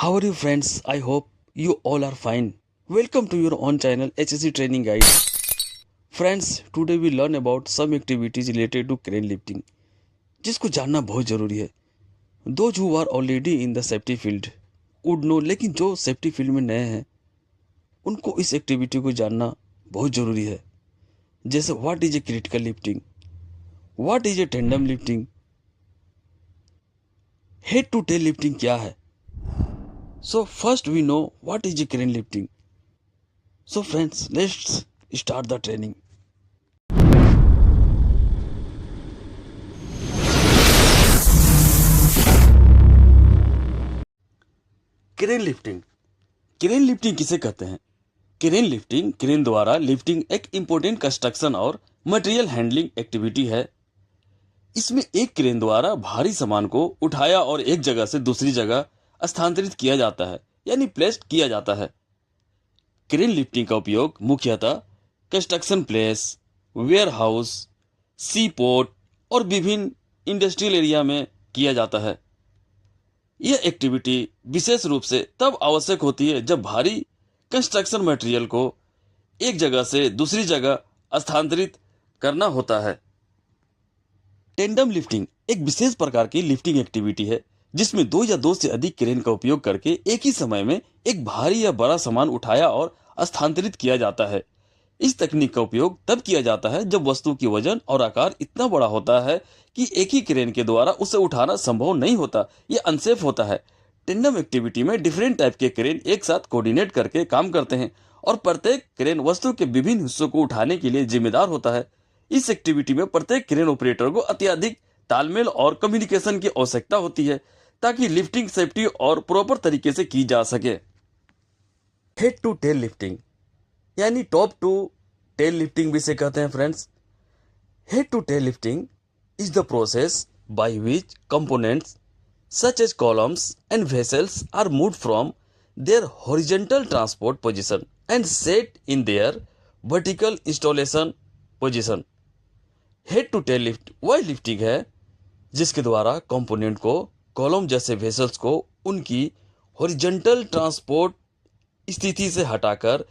How are you friends? I hope you all are fine. Welcome to your own channel HSC Training Guide. Friends, today we learn about some activities related to crane lifting जिसको जानना बहुत ज़रूरी है. Those who are already in the safety field would know, लेकिन जो safety field में नए हैं उनको इस एक्टिविटी को जानना बहुत ज़रूरी है. जैसे what is a critical lifting, what is a tandem lifting, head to tail lifting क्या है. So first we know what is a crane lifting. So friends, let's start the training. Crane lifting. Crane lifting किसे कहते हैं? Crane lifting crane द्वारा lifting एक important construction और material handling activity है. इसमें एक क्रेन द्वारा भारी सामान को उठाया और एक जगह से दूसरी जगह स्थानांतरित किया जाता है, यानी प्लेस्ड किया जाता है. क्रेन लिफ्टिंग का उपयोग मुख्यतः construction place, warehouse, seaport और विभिन्न इंडस्ट्रियल एरिया में किया जाता है. यह एक्टिविटी विशेष रूप से तब आवश्यक होती है जब भारी कंस्ट्रक्शन मटेरियल को एक जगह से दूसरी जगह स्थानांतरित करना होता है. टेंडम लिफ्टिंग एक विशेष प्रकार की लिफ्टिंग एक्टिविटी है जिसमें दो या दो से अधिक क्रेन का उपयोग करके एक ही समय में एक भारी या बड़ा सामान उठाया और स्थानांतरित किया जाता है. इस तकनीक का उपयोग तब किया जाता है जब वस्तु की वजन और आकार इतना बड़ा होता है कि एक ही क्रेन के द्वारा उसे उठाना संभव नहीं होता, यह अनसेफ होता है. टेंडम एक्टिविटी में डिफरेंट टाइप के क्रेन एक साथ कोऑर्डिनेट करके काम करते हैं और प्रत्येक क्रेन वस्तु के विभिन्न हिस्सों को उठाने के लिए जिम्मेदार होता है. इस एक्टिविटी में प्रत्येक क्रेन ऑपरेटर को अत्यधिक तालमेल और कम्युनिकेशन की आवश्यकता होती है ताकि लिफ्टिंग सेफ्टी और प्रॉपर तरीके से की जा सके. हेड टू टेल लिफ्टिंग यानी टॉप टू टेल लिफ्टिंग भी इसे कहते हैं friends. Head to tail lifting is the process by which components such as columns and vessels are moved from their horizontal transport position and set in their vertical installation position. Head to tail lift वह lifting है जिसके द्वारा component को column जैसे vessels को उनकी horizontal transport स्थिति से हटाकर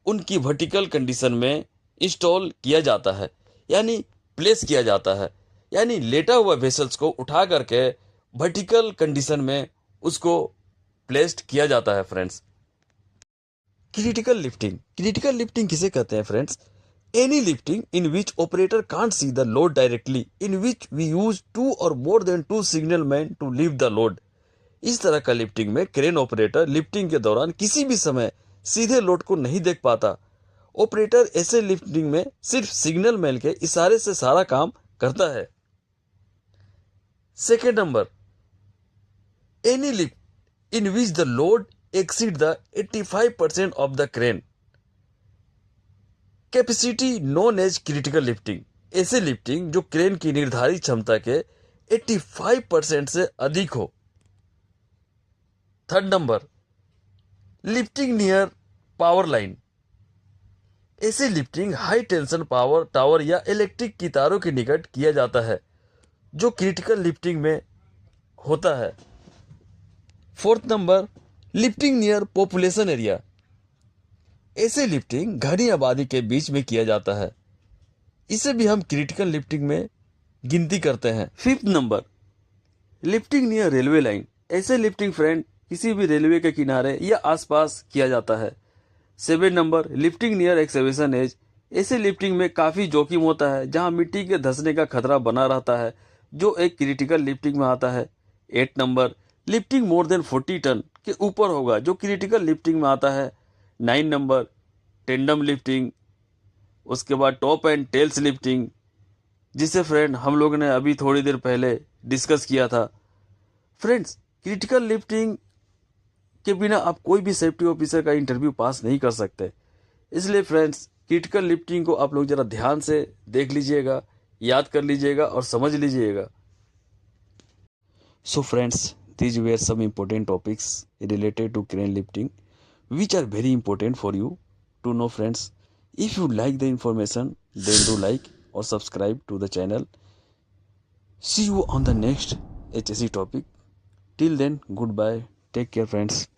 उनकी वर्टिकल कंडीशन में इंस्टॉल किया जाता है, यानी प्लेस किया जाता है, यानी लेटा हुआ वेसल्स को उठा करके वर्टिकल कंडीशन में उसको प्लेस्ड किया जाता है. फ्रेंड्स, क्रिटिकल लिफ्टिंग किसे कहते हैं friends? Any lifting in which operator can't see the load directly, in which we use two or more than two signal man to lift the load. इस तरह का लिफ्टिंग में क्रेन ऑपरेटर लिफ्टिंग के दौरान किसी भी समय सीधे लोड को नहीं देख पाता. ऑपरेटर ऐसे लिफ्टिंग में सिर्फ सिग्नल मैन के इशारे से सारा काम करता है. Second number, any lift in which the load exceed the 85% of the crane capacity known as critical lifting. ऐसे लिफ्टिंग जो क्रेन की निर्धारित क्षमता के 85% से अधिक हो. Third number, lifting near power line. ऐसे lifting high tension power tower या इलेक्ट्रिक की तारों के निकट किया जाता है जो क्रिटिकल लिफ्टिंग में होता है. Fourth number, lifting near population area. ऐसे लिफ्टिंग घनी आबादी के बीच में किया जाता है, इसे भी हम क्रिटिकल लिफ्टिंग में गिनती करते हैं. Fifth number, lifting near railway line. ऐसे लिफ्टिंग फ्रेंड किसी भी रेलवे के किनारे या आसपास किया जाता है. Seven number, lifting near excavation edge. ऐसे लिफ्टिंग में काफ़ी जोखिम होता है जहां मिट्टी के धंसने का खतरा बना रहता है, जो एक क्रिटिकल लिफ्टिंग में आता है. Eight number, lifting more than 40 ton के ऊपर होगा जो क्रिटिकल लिफ्टिंग में आता है. 9 नंबर, टेंडम लिफ्टिंग. उसके बाद टॉप एंड टेल्स लिफ्टिंग, जिसे फ्रेंड हम लोग ने अभी थोड़ी देर पहले डिस्कस किया था. फ्रेंड्स, क्रिटिकल लिफ्टिंग के बिना आप कोई भी सेफ्टी ऑफिसर का इंटरव्यू पास नहीं कर सकते. इसलिए फ्रेंड्स, क्रिटिकल लिफ्टिंग को आप लोग ज़रा ध्यान से देख लीजिएगा, याद कर लीजिएगा और समझ लीजिएगा. So friends, these were some important topics related to crane lifting which are very important for you to know friends. If you like the information, then do like or subscribe to the channel. See you on the next HSC topic. Till then, goodbye. Take care friends.